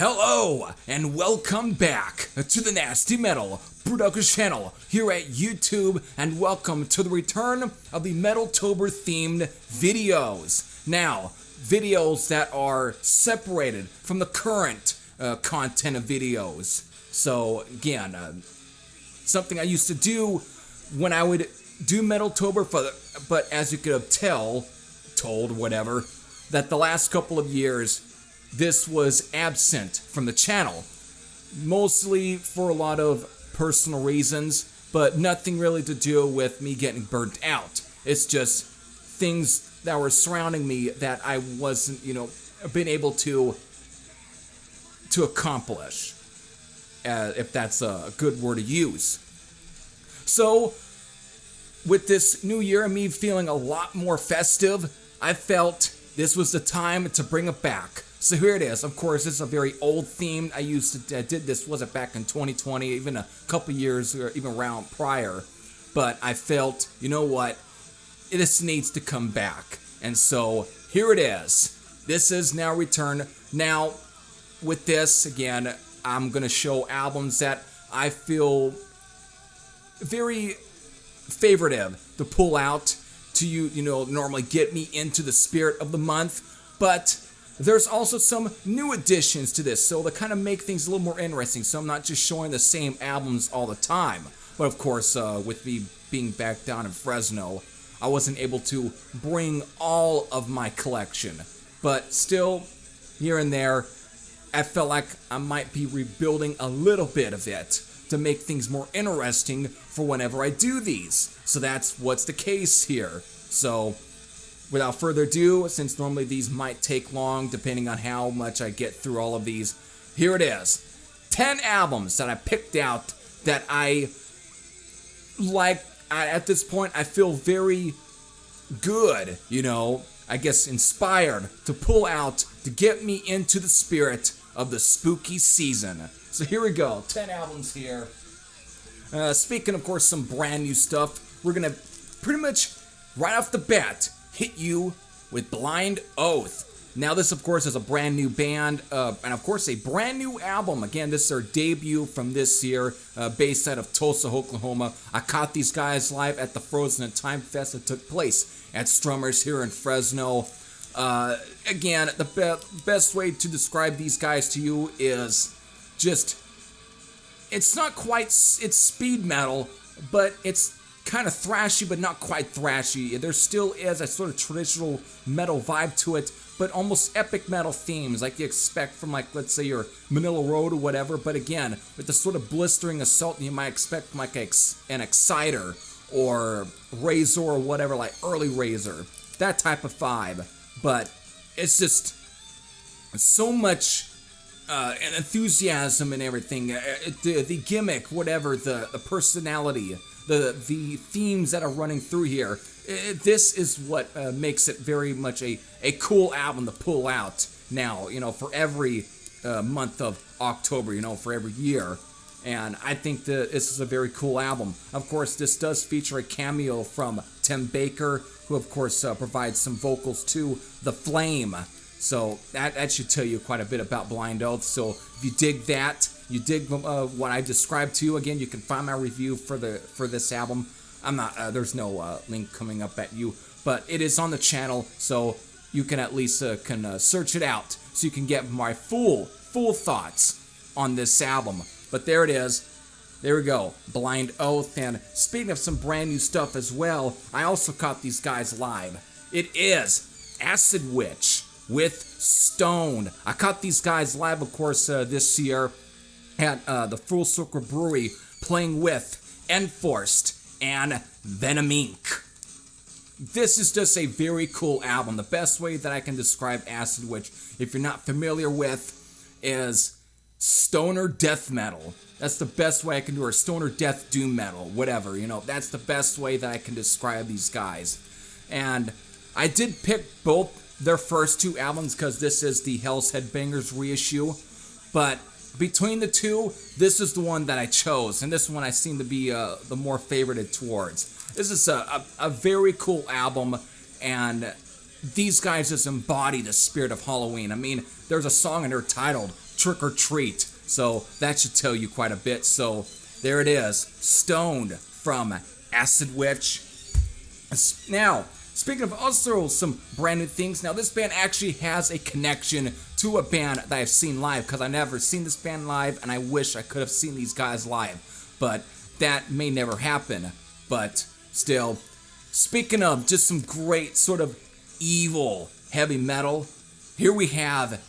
Hello, and welcome back to the Nasty Metal Productions channel here at YouTube, and welcome to the return of the Metaltober themed videos. Now, videos that are separated from the current content of videos. So, again, something I used to do when I would do Metaltober, but as you could have told, whatever, that the last couple of years, this was absent from the channel, mostly for a lot of personal reasons, but nothing really to do with me getting burnt out. It's just things that were surrounding me that I wasn't, been able to accomplish, if that's a good word to use. So, with this new year and me feeling a lot more festive, I felt this was the time to bring it back. So here it is. Of course, this is a very old theme. I did this, was it back in 2020, even a couple years or even around prior. But I felt, you know what, this needs to come back. And so here it is. This is now returned. Now, with this, again, I'm going to show albums that I feel very favoritive to pull out to normally get me into the spirit of the month. But there's also some new additions to this, so to kind of make things a little more interesting, so I'm not just showing the same albums all the time. But of course, with me being back down in Fresno, I wasn't able to bring all of my collection. But still, here and there, I felt like I might be rebuilding a little bit of it to make things more interesting for whenever I do these. So that's what's the case here. So, without further ado, since normally these might take long depending on how much I get through all of these, here it is. 10 albums that I picked out that I like. At this point, I feel very good, I guess inspired to pull out to get me into the spirit of the spooky season. So here we go, 10 albums here. Speaking, of course, some brand new stuff, we're going to pretty much, right off the bat, hit you with Blind Oath. Now this, of course, is a brand new band, and of course a brand new album. Again, this is their debut from this year, based out of Tulsa, Oklahoma. I caught these guys live at the Frozen and Time Fest that took place at Strummers here in Fresno. Again, the best way to describe these guys to you is just, it's not quite, it's speed metal, but it's kind of thrashy, but not quite thrashy. There still is a sort of traditional metal vibe to it, but almost epic metal themes like you expect from, like, let's say your Manila Road or whatever, but again, with the sort of blistering assault you might expect from like an Exciter or Razor or whatever, like early Razor, that type of vibe. But it's just so much and enthusiasm and everything, the gimmick, whatever, the personality, the themes that are running through here. This is what makes it very much a cool album to pull out now, for every month of October, for every year. And I think that this is a very cool album. Of course, this does feature a cameo from Tim Baker, who of course provides some vocals to The Flame. So that should tell you quite a bit about Blind Oath. So if you dig that, you dig what I described to you, again, you can find my review for this album. There's no link coming up at you, but it is on the channel, so you can at least search it out, so you can get my full thoughts on this album. But there it is. There we go, Blind Oath. And speaking of some brand new stuff as well, I also caught these guys live. It is Acid Witch with Stone. I caught these guys live, of course, this year at the Full Circle Brewery, playing with Enforced and Venom Inc. This is just a very cool album. The best way that I can describe Acid Witch, if you're not familiar with, is stoner death metal. That's the best way I can do it, or stoner death doom metal, whatever, that's the best way that I can describe these guys. And I did pick both their first two albums because this is the Hell's Headbangers reissue, but between the two, this is the one that I chose, and this one I seem to be the more favorited towards. This is a very cool album, and these guys just embody the spirit of Halloween. I mean, there's a song in there titled Trick or Treat. So that should tell you quite a bit. So there it is, Stoned from Acid Witch. Now, speaking of also some brand new things, now this band actually has a connection to a band that I've seen live, because I've never seen this band live, and I wish I could have seen these guys live, but that may never happen. But still, speaking of just some great sort of evil heavy metal, here we have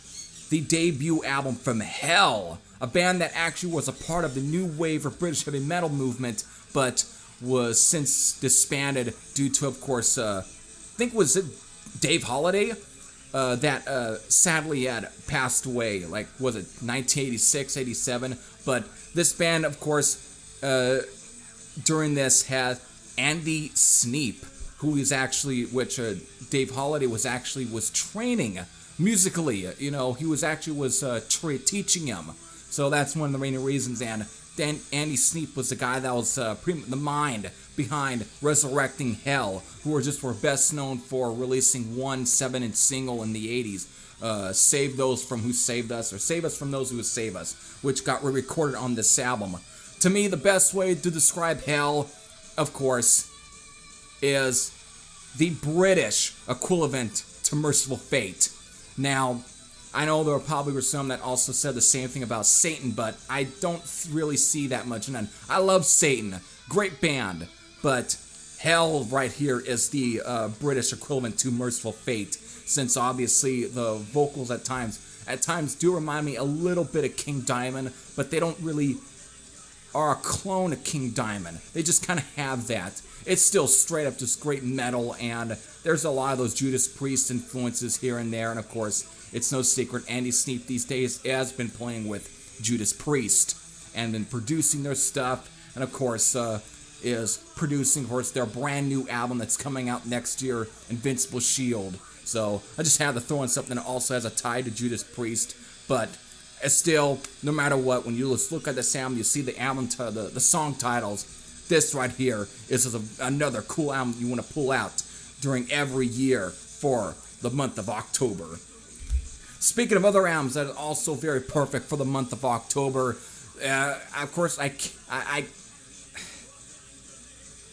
the debut album from Hell, a band that actually was a part of the new wave of British heavy metal movement, but was since disbanded due to, of course, I think was it Dave Holliday that sadly had passed away, like, was it 1986, 87? But this band, of course, during this had Andy Sneap, who is actually, which Dave Holliday was training musically. You know, he was teaching him. So that's one of the main reasons. And then Andy Sneap was the guy that was the mind behind Resurrecting Hell, who were best known for releasing one 7-inch single in the 80s, Save Those From Who Saved Us, or Save Us From Those Who Save Us, which got re-recorded on this album. To me, the best way to describe Hell, of course, is the British equivalent to Merciful Fate. Now, I know there probably were some that also said the same thing about Satan, but I don't really see that much. And I love Satan, great band, but Hell right here is the British equivalent to Merciful Fate, since obviously the vocals at times do remind me a little bit of King Diamond, but they don't really are a clone of King Diamond. They just kind of have that. It's still straight up just great metal, and there's a lot of those Judas Priest influences here and there, and of course, it's no secret Andy Sneap these days has been playing with Judas Priest and been producing their stuff, and of course is producing, of course, their brand new album that's coming out next year, Invincible Shield. So I just had to throw in something that also has a tie to Judas Priest, but still, no matter what, when you just look at this album, you see the album, the song titles. This right here is another cool album you want to pull out during every year for the month of October. Speaking of other albums that are also very perfect for the month of October, of course, I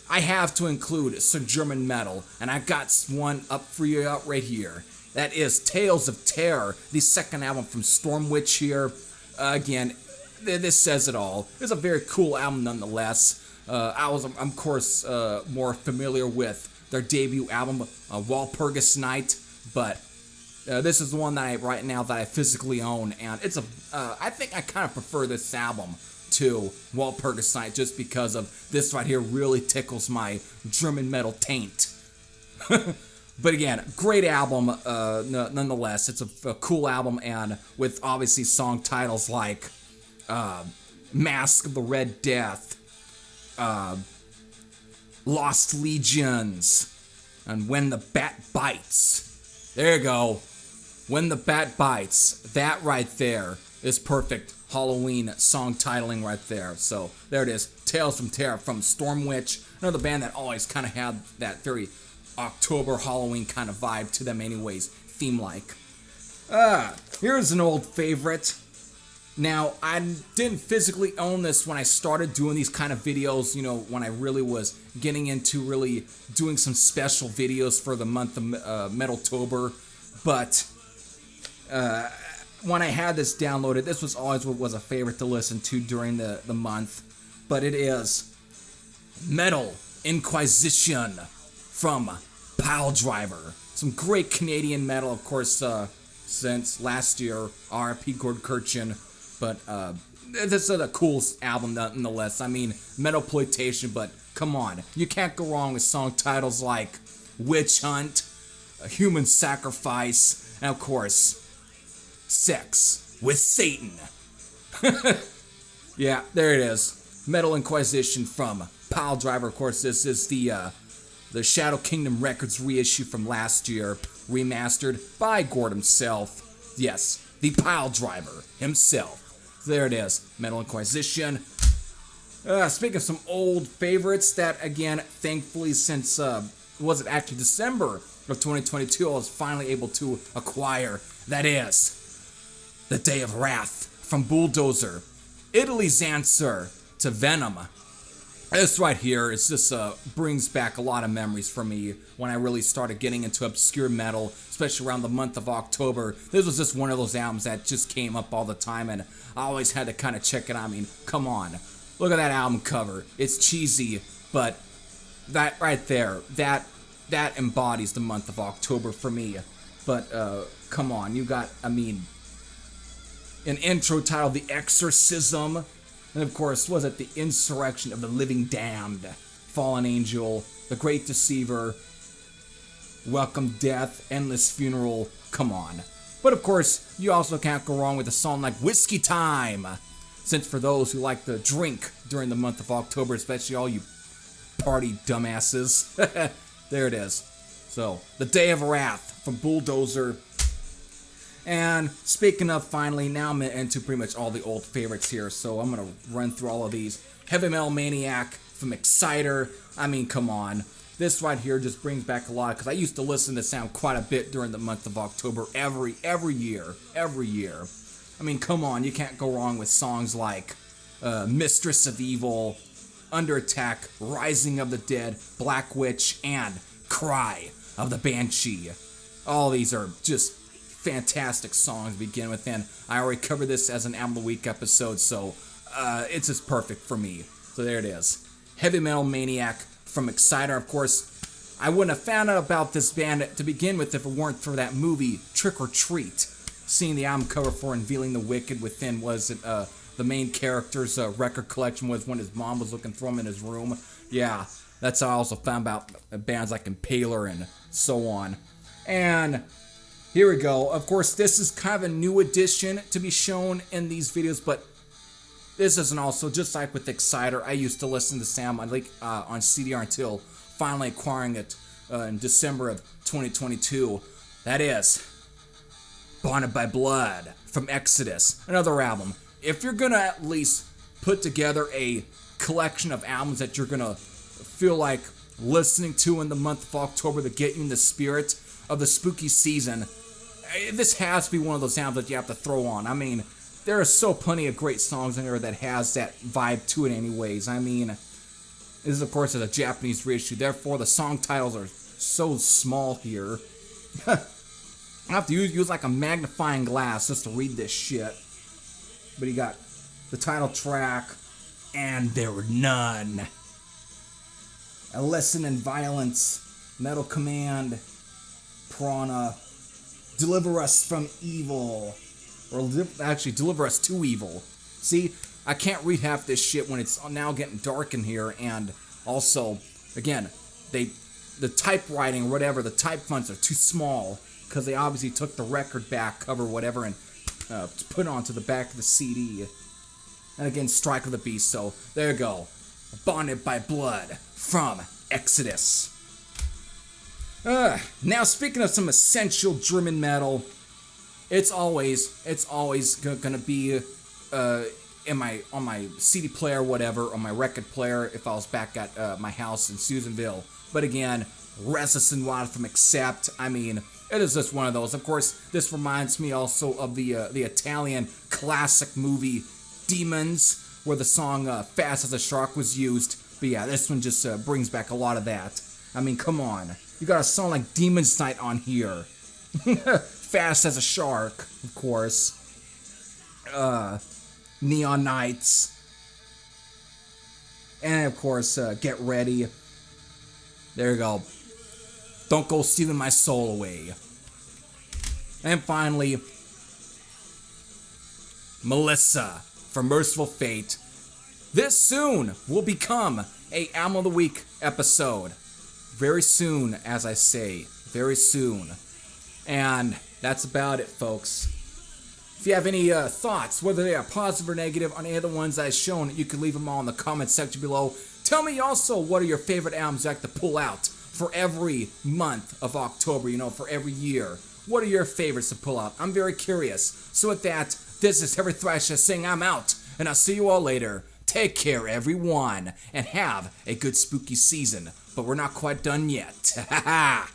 have to include some German metal, and I got one up for you out right here. That is Tales of Terror, the second album from Stormwitch here. Again, this says it all. It's a very cool album nonetheless. I'm, of course, more familiar with their debut album, Walpurgis Night, but this is the one that right now that I physically own, and it's I think I kind of prefer this album to Walpurgis Night, just because of this right here really tickles my German metal taint. But again, great album nonetheless. It's a cool album, and with obviously song titles like Mask of the Red Death, Lost Legions, and When the Bat Bites. There you go. When the Bat Bites. That right there is perfect Halloween song titling right there. So there it is. Tales from Terror from Stormwitch. Another band that always kind of had that very October Halloween kind of vibe to them anyways, theme-like. Here's an old favorite. Now, I didn't physically own this when I started doing these kind of videos, you know, when I really was getting into really doing some special videos for the month of Metaltober, but when I had this downloaded, this was always what was a favorite to listen to during the month, but it is Metal Inquisition from Piledriver. Some great Canadian metal, of course, since last year, R.I.P. Gord Kirchen, but this is a cool album nonetheless. I mean, Metalploitation, but come on, you can't go wrong with song titles like Witch Hunt, Human Sacrifice, and of course, Sex with Satan. Yeah, there it is. Metal Inquisition from Piledriver. Of course, this is the Shadow Kingdom Records reissue from last year, remastered by Gord himself. Yes, the Piledriver himself. There it is, Metal Inquisition. Speaking of some old favorites that, again, thankfully since, was it actually December of 2022, I was finally able to acquire. That is The Day of Wrath from Bulldozer, Italy's answer to Venom. This right here, it's just brings back a lot of memories for me when I really started getting into obscure metal, especially around the month of October. This was just one of those albums that just came up all the time, and I always had to kind of check it out. I mean, come on. Look at that album cover. It's cheesy, but that right there, that embodies the month of October for me. But come on, you got, I mean, an intro titled The Exorcism, and of course, was it The Insurrection of the Living Damned, Fallen Angel, The Great Deceiver, Welcome Death, Endless Funeral, come on. But of course, you also can't go wrong with a song like Whiskey Time, since for those who like to drink during the month of October, especially all you party dumbasses, there it is. So, The Day of Wrath from Bulldozer. And speaking of, finally, now I'm into pretty much all the old favorites here, so I'm going to run through all of these. Heavy Metal Maniac from Exciter. I mean, come on. This right here just brings back a lot, because I used to listen to sound quite a bit during the month of October every year. I mean, come on, you can't go wrong with songs like Mistress of Evil, Under Attack, Rising of the Dead, Black Witch, and Cry of the Banshee. All these are just fantastic songs to begin with, and I already covered this as an Album of the Week episode, so it's just perfect for me. So there it is. Heavy Metal Maniac from Exciter. Of course, I wouldn't have found out about this band to begin with if it weren't for that movie Trick or Treat. Seeing the album cover for Unveiling the Wicked within was the main character's record collection was when his mom was looking through him in his room. Yeah, that's how I also found about bands like Impaler and so on. And here we go. Of course, this is kind of a new addition to be shown in these videos, but this isn't also, just like with Exciter, I used to listen to Sam on CDR until finally acquiring it in December of 2022. That is Bonded by Blood from Exodus, another album. If you're going to at least put together a collection of albums that you're going to feel like listening to in the month of October to get you in the spirit of the spooky season, this has to be one of those albums that you have to throw on. I mean, there are so plenty of great songs in there that has that vibe to it anyways. I mean, this is, of course, a Japanese reissue, therefore the song titles are so small here. I have to use like a magnifying glass just to read this shit. But you got the title track, And There Were None, A Lesson in Violence, Metal Command, Prana, Deliver Us from Evil, or actually Deliver Us to Evil. See, I can't read half this shit when it's now getting dark in here, and also, again, the typewriting or whatever, the type fonts are too small, because they obviously took the record back cover, whatever, and put it onto the back of the CD. And again, Strike of the Beast, so there you go. Bonded by Blood from Exodus. Now, speaking of some essential German metal, it's always gonna be on my CD player, or whatever, or my record player if I was back at my house in Susanville. But again, Restless and Wild from Accept. I mean, it is just one of those. Of course, this reminds me also of the Italian classic movie Demons, where the song Fast as a Shark was used. But yeah, this one just brings back a lot of that. I mean, come on. You got a song like Demon's Night on here. Fast as a Shark, of course. Neon Nights. And of course, Get Ready. There you go. Don't Go Stealing My Soul Away. And finally, Melissa from Merciful Fate. This soon will become a Album of the Week episode. Very soon, as I say. Very soon. And that's about it, folks. If you have any thoughts, whether they are positive or negative, on any of the ones I've shown, you can leave them all in the comments section below. Tell me also what are your favorite albums you like to pull out for every month of October, for every year. What are your favorites to pull out? I'm very curious. So with that, this is Heavy Thrasher saying I'm out, and I'll see you all later. Take care, everyone, and have a good spooky season. But we're not quite done yet. Ha ha!